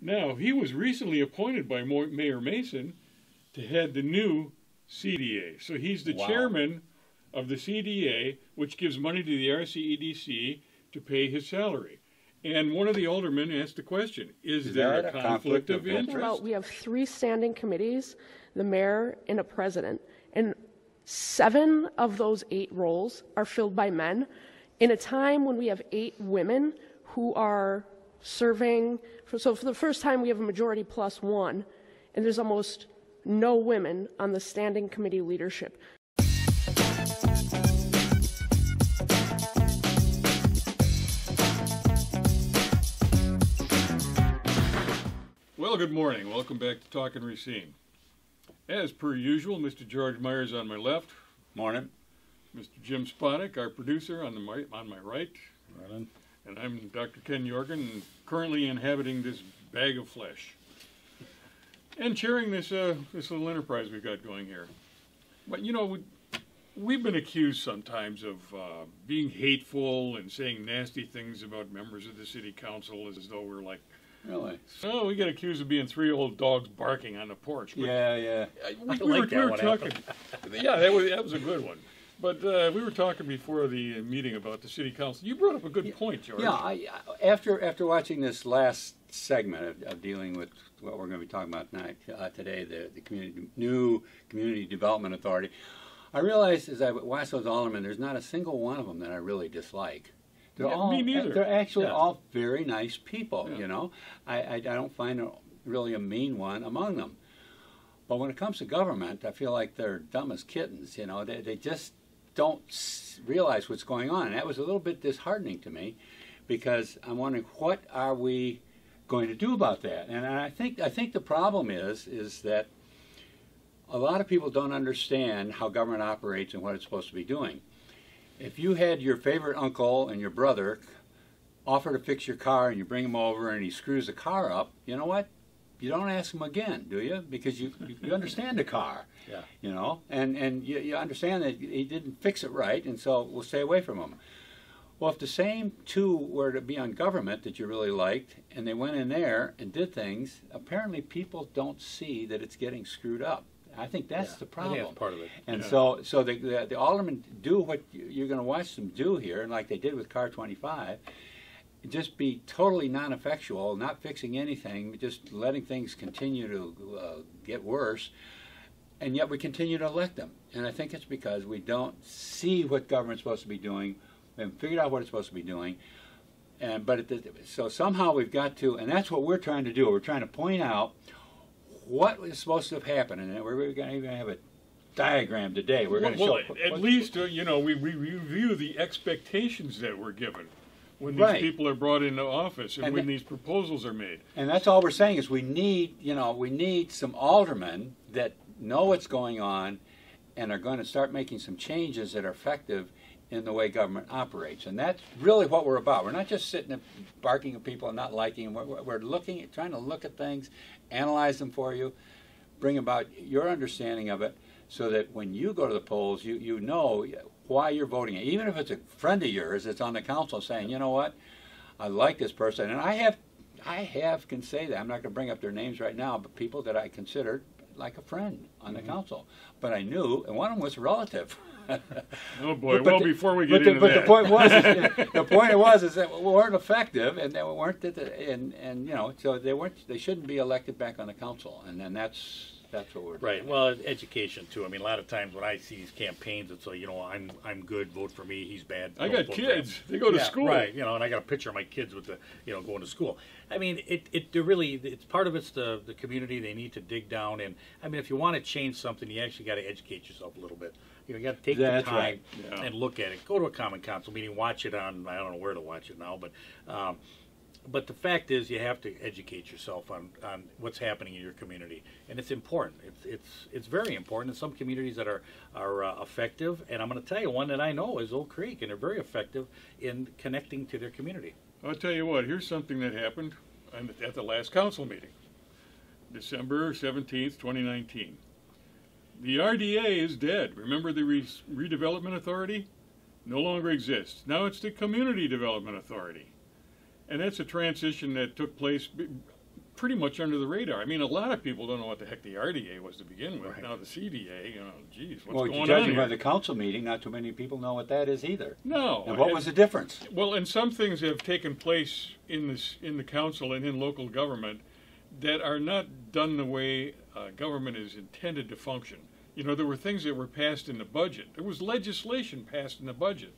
Now, he was recently appointed by Mayor Mason to head the new CDA. So he's the chairman of the CDA, which gives money to the RCEDC to pay his salary. And one of the aldermen asked the question, is there a conflict of interest? We have 3 standing committees, the mayor and a president. And 7 of those 8 roles are filled by men in a time when we have 8 women who are serving. So for the first time, we have a majority plus 1, and there's almost no women on the standing committee leadership. Well, good morning. Welcome back to Talkin' Racine. As per usual, Mr. George Myers on my left. Morning. Mr. Jim Spodek, our producer, on my right. Morning. And I'm Dr. Ken Jorgen, currently inhabiting this bag of flesh and chairing this little enterprise we've got going here. But you know, we've been accused sometimes of being hateful and saying nasty things about members of the city council, as though we're like, really? So we get accused of being 3 old dogs barking on the porch. But yeah. We were talking. Yeah, that was a good one. But we were talking before the meeting about the city council. You brought up a good point, George. Yeah, after watching this last segment of dealing with what we're going to be talking about today, the new Community Development Authority, I realized as I watched those aldermen, there's not a single one of them that I really dislike. Me neither. They're actually all very nice people, you know. I don't find really a mean one among them. But when it comes to government, I feel like they're dumb as kittens, you know. They just don't realize what's going on. And that was a little bit disheartening to me, because I'm wondering, what are we going to do about that? And I think the problem is that a lot of people don't understand how government operates and what it's supposed to be doing. If you had your favorite uncle and your brother offer to fix your car, and you bring him over and he screws the car up, you know what? You don't ask him again, do you? Because you understand the car, you know, and you understand that he didn't fix it right, and so we'll stay away from him. Well, if the same 2 were to be on government that you really liked, and they went in there and did things, apparently people don't see that it's getting screwed up. I think that's the problem. That's part of it. And so the aldermen do what you're going to watch them do here, and like they did with Car 25, just be totally non-effectual, not fixing anything, just letting things continue to get worse, and yet we continue to elect them. And I think it's because we don't see what government's supposed to be doing. We haven't figured out what it's supposed to be doing. So somehow we've got to, and that's what we're trying to do. We're trying to point out what is supposed to have happened, and we're going to even have a diagram today. We're going to show. At least, you know, we review the expectations that were given when these people are brought into office, and when these proposals are made. And that's all we're saying is we need some aldermen that know what's going on and are going to start making some changes that are effective in the way government operates. And that's really what we're about. We're not just sitting and barking at people and not liking them. We're trying to look at things, analyze them for you, bring about your understanding of it, so that when you go to the polls, you know why you're voting. Even if it's a friend of yours that's on the council saying, you know what, I like this person. And I can say that. I'm not going to bring up their names right now, but people that I considered like a friend on the council. But I knew, and one of them was a relative. Oh boy! Before we get into that, the point was is that we weren't effective, and they weren't, and you know, so they weren't. They shouldn't be elected back on the council, and then that's what we're right. Well, education too. I mean, a lot of times when I see these campaigns, it's like, you know, I'm good, vote for me. He's bad. I got kids. They go to school, right? You know, and I got a picture of my kids with going to school. I mean, it's part of it's the community. They need to dig down, and I mean, if you want to change something, you actually got to educate yourself a little bit. You got to take the time and look at it. Go to a common council meeting, watch it on, I don't know where to watch it now, but the fact is you have to educate yourself on what's happening in your community, and it's important. It's very important. In some communities that are effective, and I'm going to tell you one that I know is Oak Creek, and they're very effective in connecting to their community. I'll tell you what. Here's something that happened at the last council meeting, December 17th, 2019. The RDA is dead. Remember the Redevelopment Authority? No longer exists. Now it's the Community Development Authority. And that's a transition that took place pretty much under the radar. I mean, a lot of people don't know what the heck the RDA was to begin with. Right. Now the CDA, you know, geez, what's Well, going on judging by here? the council meeting, not too many people know what that is either. No. And what was the difference? Well, and some things have taken place in the council and in local government that are not done the way government is intended to function. You know, there were things that were passed in the budget. There was legislation passed in the budget.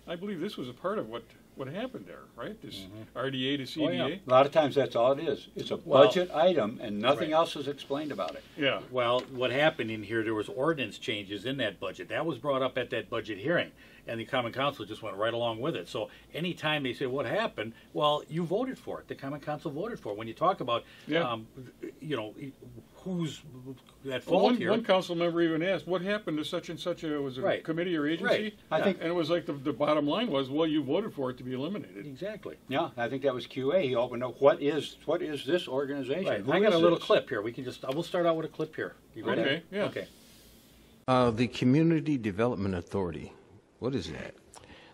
I believe this was a part of what happened there, right? This RDA to CDA. Oh, yeah. A lot of times that's all it is. It's a budget item and nothing Right. else is explained about it. Yeah. Well, what happened in here, there was ordinance changes in that budget. That was brought up at that budget hearing, and the Common Council just went right along with it. So anytime they say, what happened? Well, you voted for it. The Common Council voted for it. When you talk about, Yeah. you know, who's at Well, fault here. one council member even asked, what happened to such and such a, was it a Right. committee or agency? Right. I think, And it was like the bottom line was, well, you voted for it to be eliminated. Exactly. yeah, I think that was QA. He opened up, what is this organization? Right. Who I got is a little this? clip here. We can just, we'll start out with a clip here. You ready? Okay, yeah. Okay. The Community Development Authority, what is that?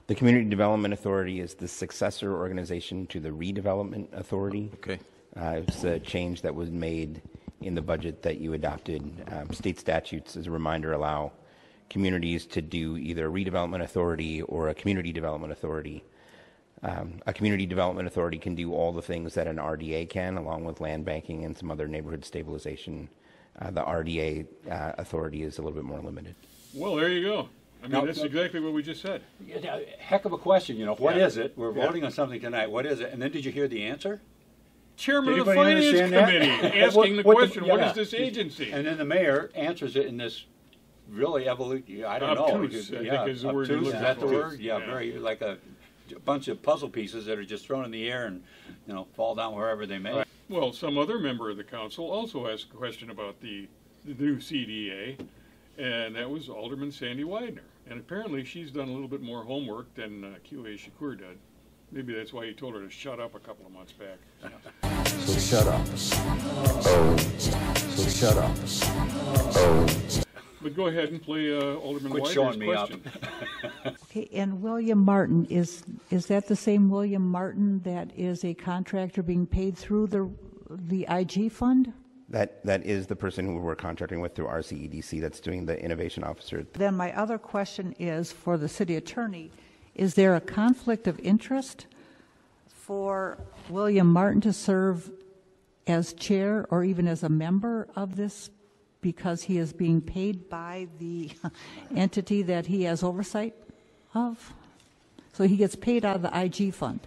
The Community Development Authority is the successor organization to the Redevelopment Authority. Okay. It's a change that was made in the budget that you adopted. State statutes, as a reminder, allow communities to do either a redevelopment authority or a community development authority. A community development authority can do all the things that an RDA can, along with land banking and some other neighborhood stabilization. The RDA authority is a little bit more limited. Well, there you go. I mean, Now- that's exactly what we just said. Yeah, heck of a question, you know. What Yeah. is it? We're Yeah. voting on something tonight. What is it? And then did you hear the answer? Chairman Did of the anybody Finance understand that? Committee asking the What question, what yeah. is this agency? And then the mayor answers it in this really I don't know. Obtuse, I think is the word you're obtuse, looking is that the for. word? Yeah, Yeah. very, like a bunch of puzzle pieces that are just thrown in the air and, you know, fall down wherever they may. Well, some other member of the council also asked a question about the new CDA, and that was Alderman Sandy Widener. And apparently she's done a little bit more homework than QA Shakur did. Maybe that's why he told her to shut up a couple of months back. So shut up. Oh. So shut up. Oh. But go ahead and play Alderman Quit Widener's showing me up. question. Okay, and William Martin, is that the same William Martin that is a contractor being paid through the IG fund? That is the person who we're contracting with through RCEDC that's doing the innovation officer. Then my other question is for the city attorney, is there a conflict of interest for William Martin to serve as chair or even as a member of this because he is being paid by the entity that he has oversight of? So he gets paid out of the IG fund.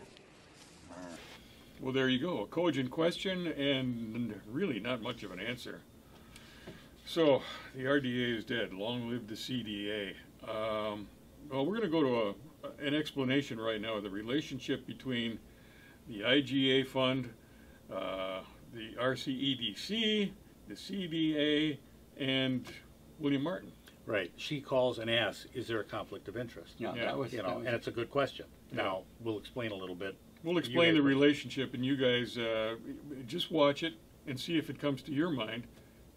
Well, there you go. A cogent question and really not much of an answer. So, the RDA is dead. Long live the CDA. Well, we're going to go to an explanation right now of the relationship between the IGA fund, the RCEDC, the CDA, and William Martin. Right. She calls and asks, is there a conflict of interest? Yeah, Yeah. that was, You that know, was- and it's a good question. Now, we'll explain a little bit. We'll explain the guys- relationship, and you guys just watch it and see if it comes to your mind.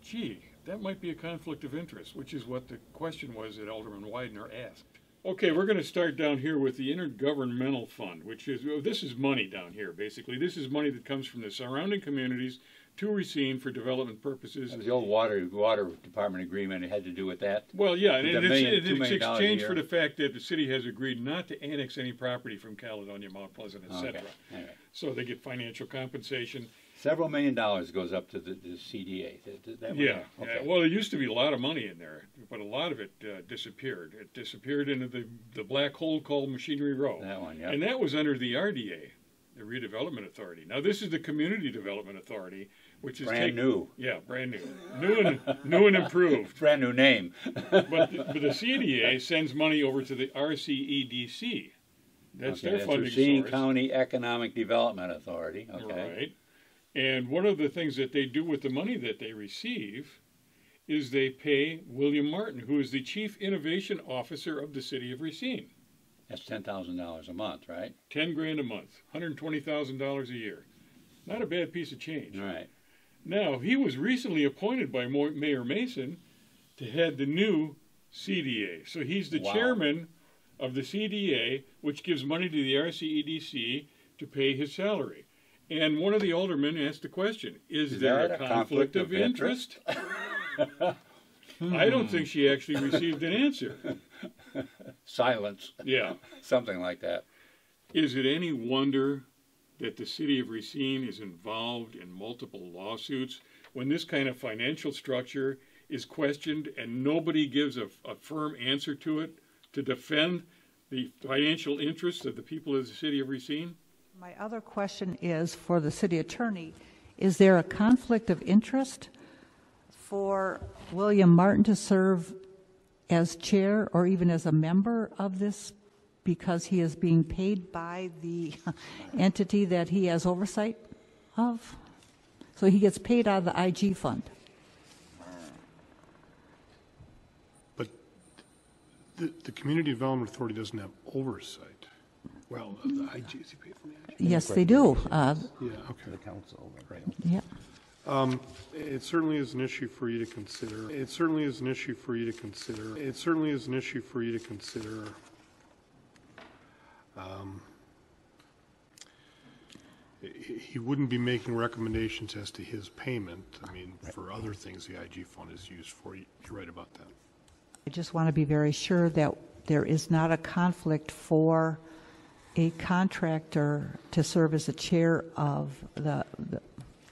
Gee, that might be a conflict of interest, which is what the question was that Alderman Widener asked. Okay, we're going to start down here with the Intergovernmental Fund, which is, this is money down here, basically. This is money that comes from the surrounding communities to Racine for development purposes. that was the old water department agreement. It had to do with that. Well, yeah, and The it's, $2 it's million a exchange year. for the fact that the city has agreed not to annex any property from Caledonia, Mount Pleasant, etc. Okay, all right. So they get financial compensation. Several $1 million goes up to the CDA. That Yeah, okay. yeah. Well, there used to be a lot of money in there, but a lot of it disappeared. It disappeared into the black hole called Machinery Row. That one, yeah. And that was under the RDA, the Redevelopment Authority. Now, this is the Community Development Authority, which is Brand new. Yeah, brand new. New and improved. Brand new name. But the CDA sends money over to the RCEDC. That's their funding Racine source. County Economic Development Authority. Okay. Right. And one of the things that they do with the money that they receive is they pay William Martin, who is the Chief Innovation Officer of the City of Racine. That's $10,000 a month, right? 10 grand a month, $120,000 a year. Not a bad piece of change. All right. Now, he was recently appointed by Mayor Mason to head the new CDA. So he's the Wow. chairman of the CDA, which gives money to the RCEDC to pay his salary. And one of the aldermen asked the question, is there that a conflict of interest? I don't think she actually received an answer. Silence. Yeah. Something like that. Is it any wonder that the city of Racine is involved in multiple lawsuits when this kind of financial structure is questioned and nobody gives a firm answer to it to defend the financial interests of the people of the city of Racine? My other question is for the city attorney, is there a conflict of interest for William Martin to serve as chair or even as a member of this because he is being paid by the entity that he has oversight of? So he gets paid out of the IG fund. But the Community Development Authority doesn't have oversight. Well, the IG, is he paid from the IG? Yes, they do. Yeah, okay. The council, right? Yeah. It certainly is an issue for you to consider. It certainly is an issue for you to consider. It certainly is an issue for you to consider. He wouldn't be making recommendations as to his payment. I mean, for other things the IG fund is used for. You're right about that. I just want to be very sure that there is not a conflict for a contractor to serve as the chair of the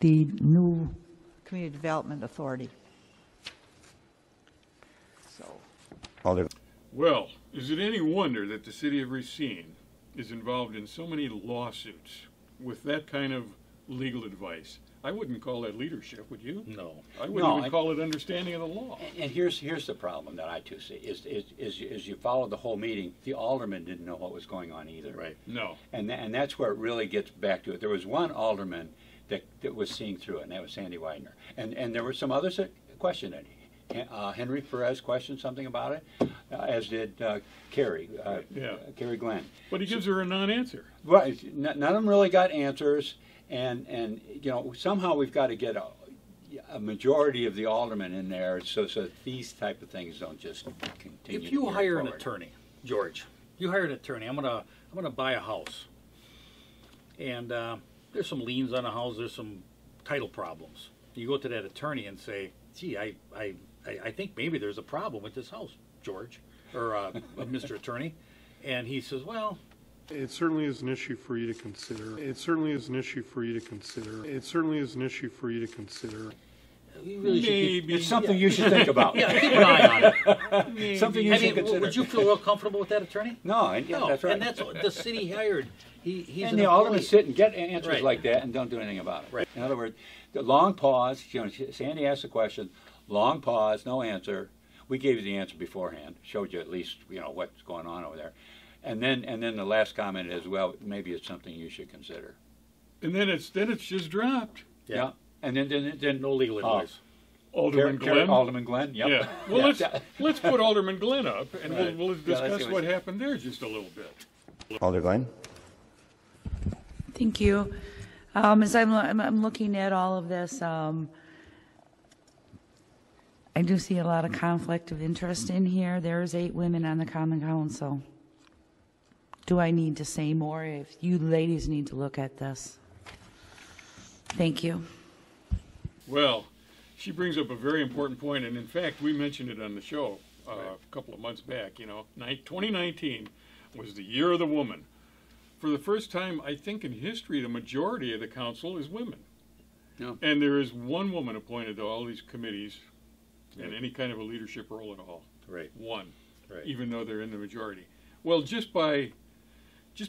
new Community Development Authority. So, Alder, Well, is it any wonder that the city of Racine is involved in so many lawsuits with that kind of legal advice? I wouldn't call that leadership, would you? No. I wouldn't even call it understanding of the law. And here's the problem that I too see is you followed the whole meeting. The alderman didn't know what was going on either. Right. No. And that's where it really gets back to it. There was one alderman that was seeing through it, and that was Sandy Widener. And there were some others that questioned it. Henry Perez questioned something about it, as did Carrie Glenn. But he gives her a non-answer. Right. None of them really got answers, and you know, somehow we've got to get a majority of the aldermen in there so these type of things don't just continue. If you hire an attorney, George, you hire an attorney. I'm gonna buy a house, and there's some liens on the house. There's some title problems. You go to that attorney and say, "Gee, I think maybe there's a problem with this house, George, or Mr. Attorney," and he says, "Well." It certainly is an issue for you to consider. It certainly is an issue for you to consider. It certainly is an issue for you to consider. You really Maybe. It's something you should think about. Yeah, keep an eye on it. Something you should consider. Would you feel real comfortable with that attorney? No, that's right. And that's what the city hired. He's and an the aldermen employee. sit and get answers Right. like that and don't do anything about it. Right. In other words, the long pause. You know, Sandy asked the question, long pause, no answer. We gave you the answer beforehand, showed you at least what's going on over there, and then the last comment is, well, maybe it's something you should consider. And then it's just dropped. Yeah. And then No legal advice. Alderman Glenn. Alderman Glenn. Yep. Yeah. Well, let's put Alderman Glenn up, and Right. we'll Yeah, let's discuss see what happened there just a little bit. Alder Glenn? Thank you. As I'm looking at all of this, I do see a lot of conflict of interest in here. There's 8 women on the Common Council. Do I need to say more? If you ladies need to look at this. Thank you. Well, she brings up a very important point, and in fact, we mentioned it on the show a couple of months back. 2019 was the year of the woman. For the first time, I think in history, the majority of the council is women. Yeah. And there is one woman appointed to all these committees in any kind of a leadership role at all. Right. One. Right. Even though they're in the majority. Well, just by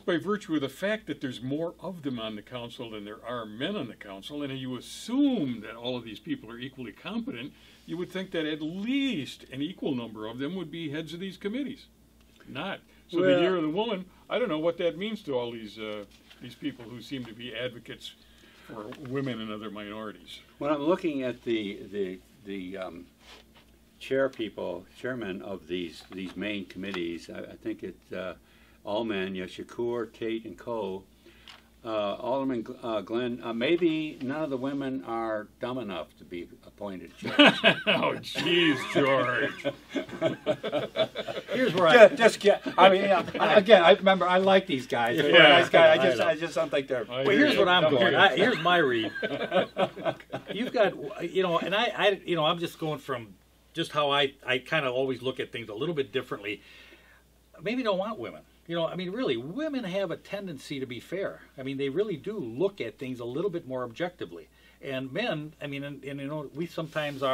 virtue of the fact that there's more of them on the council than there are men on the council, and you assume that all of these people are equally competent, you would think that at least an equal number of them would be heads of these committees. Not. So the year of the woman, I don't know what that means to all these people who seem to be advocates for women and other minorities. When I'm looking at the chairmen of these main committees, I think it's all men, Shakur, Tate, and Co. Alderman Glenn, maybe none of the women are dumb enough to be appointed chair. Oh, jeez, George. Here's where just get. I mean, again, I remember I like these guys. They're nice guys. I just don't think they're. I Well, hear here's you. what I'm No, going. here. Here's my read. You've got, and I'm just going from just how I kind of always look at things a little bit differently. Maybe don't want women. I mean, really, women have a tendency to be fair. I mean, they really do look at things a little bit more objectively. And men, I mean, and we sometimes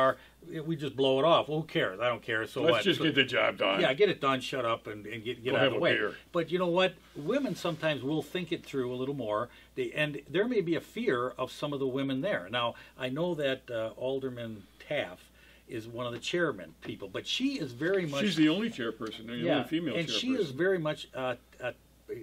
we just blow it off. Well, who cares? I don't care. So Let's what? just get the job done. Yeah, get it done, shut up, and get Go out have of the a way. beer. But you know what? Women sometimes will think it through a little more, and there may be a fear of some of the women there. Now, I know that Alderman Taft is one of the chairman people, but she is very much... She's the only chairperson, the only female and chairperson. she is very much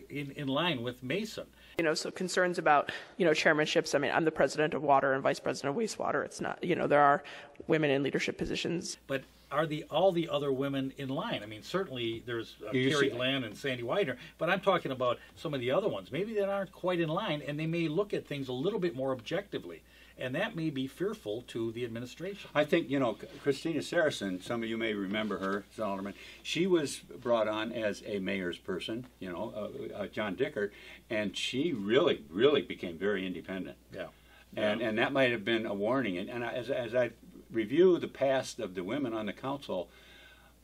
in line with Mason. So concerns about, chairmanships. I mean, I'm the president of water and vice president of wastewater. It's not, there are women in leadership positions. But are all the other women in line? I mean, certainly there's Carrie Glenn and Sandy Widener, but I'm talking about some of the other ones. Maybe they aren't quite in line, and they may look at things a little bit more objectively. And that may be fearful to the administration. I think, Christina Saracen, some of you may remember her as Alderman, she was brought on as a mayor's person, John Dickert, and she really, really became very independent. Yeah. And that might have been a warning. And as I review the past of the women on the council,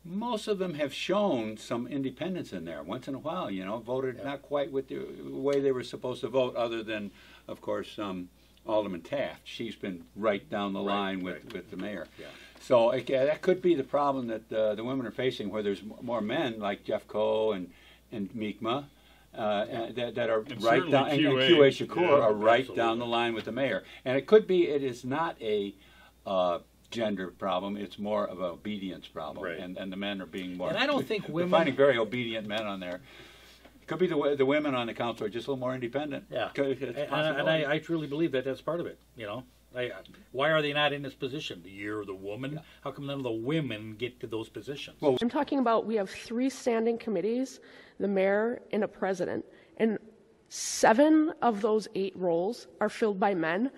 most of them have shown some independence in there. Once in a while, voted not quite with the way they were supposed to vote, other than, of course, Alderman Taft. She's been right down the line with the mayor. Yeah. So that could be the problem that the women are facing, where there's more men like Jeff Coe and Meekma that are And right down, and certainly QA QA, Shakur are right absolutely. down the line with the mayor. And it is not a gender problem. It's more of an obedience problem, Right. and the men are being more. And I don't think we're women- finding very obedient men on there. Could be the women on the council are just a little more independent. Yeah, It's a and possibility. I truly believe that that's part of it. Why are they not in this position? The year of the woman. Yeah. How come none of the women get to those positions? Well, I'm talking about, we have 3 standing committees, the mayor and a president, and 7 of those 8 roles are filled by men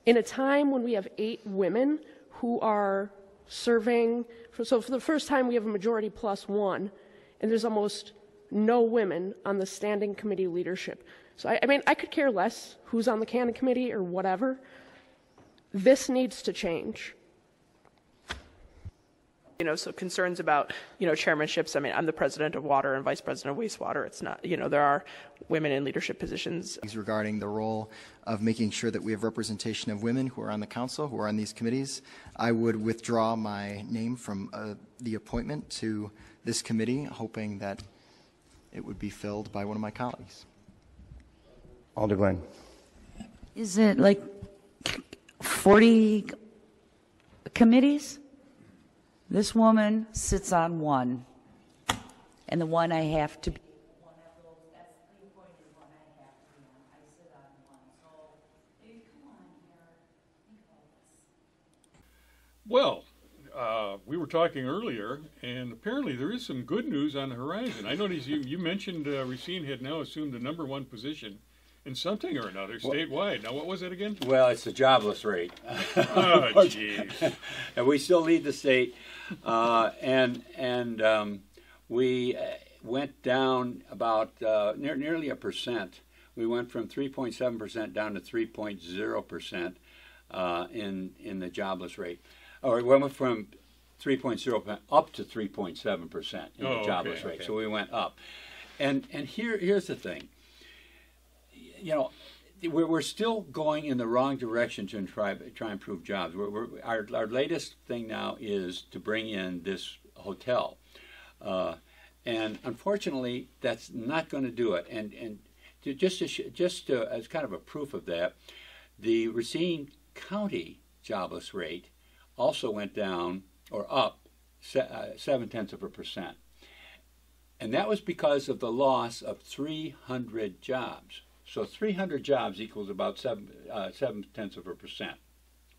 in a time when we have 8 women who are serving. So for the first time, we have a majority plus 1, and there's almost no women on the standing committee leadership. So I mean, I could care less who's on the canon committee or whatever. This needs to change. So concerns about, chairmanships. I mean, I'm the president of water and vice president of wastewater. It's not, there are women in leadership positions. Regarding the role of making sure that we have representation of women who are on the council, who are on these committees, I would withdraw my name from the appointment to this committee, hoping that it would be filled by one of my colleagues. Alder Glenn. Is it like 40 committees? This woman sits on one, and the one I have to be. One of those, that's the appointed one I have to be on. I sit on one. So, come on here. Think about this. Well, we were talking earlier, and apparently there is some good news on the horizon. I noticed you mentioned Racine had now assumed the #1 position in something or another statewide. Now, what was it again? Well, it's the jobless rate. Oh, jeez. And we still lead the state, we went down about nearly 1%. We went from 3.7% down to 3.0% in the jobless rate. Or we went from 3.0% up to 3.7% in the jobless rate. Okay. So we went up. And here's the thing. We're still going in the wrong direction to try and improve jobs. Our latest thing now is to bring in this hotel, and unfortunately, that's not going to do it. And just as kind of a proof of that, the Racine County jobless rate also went down or up 0.7%, and that was because of the loss of 300 jobs. So 300 jobs equals about 0.7%.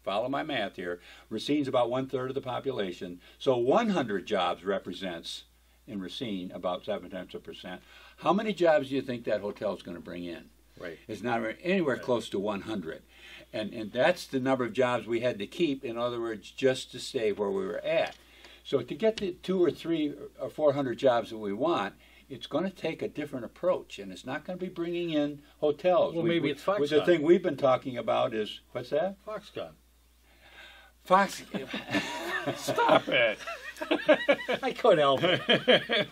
Follow my math here. Racine's about 1/3 of the population. So 100 jobs represents, in Racine, about 0.7%. How many jobs do you think that hotel is going to bring in? Right. It's not anywhere close to 100. And that's the number of jobs we had to keep, in other words, just to stay where we were at. So to get the 200 or 300 or 400 jobs that we want, it's going to take a different approach, and it's not going to be bringing in hotels. Well, maybe it's Foxconn. The thing we've been talking about is, what's that? Foxconn. Fox. Stop it. I couldn't help it.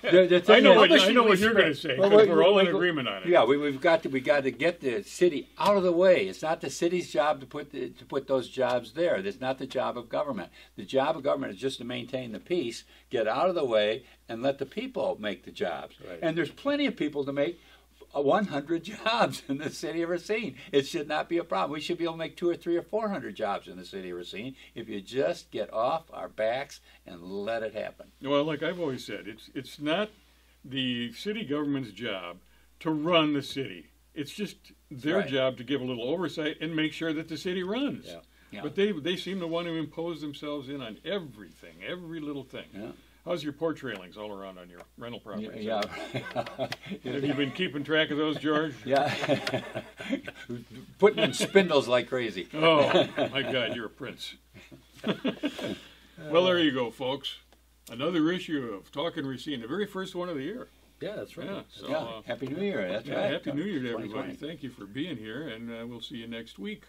The thing I know is- what you're going to say, Well, because we're all in agreement on it. Yeah, we got to get the city out of the way. It's not the city's job to put those jobs there. It's not the job of government. The job of government is just to maintain the peace, get out of the way, and let the people make the jobs. Right. And there's plenty of people to make 100 jobs in the city of Racine. It should not be a problem. We should be able to make 200 or 300 or 400 jobs in the city of Racine if you just get off our backs and let it happen. Well, like I've always said, it's not the city government's job to run the city. It's just their right. job to give a little oversight and make sure that the city runs. Yeah. Yeah. But they seem to want to impose themselves in on everything, every little thing. Yeah. How's your porch railings all around on your rental property? Yeah. Have you been keeping track of those, George? Yeah. Putting in spindles like crazy. Oh, my God, you're a prince. Well, there you go, folks. Another issue of Talking Racine, the very first one of the year. Yeah, that's right. Yeah, so, Yeah. Happy New Year. That's yeah, right. Happy New Year to everybody. 2020. Thank you for being here, and we'll see you next week.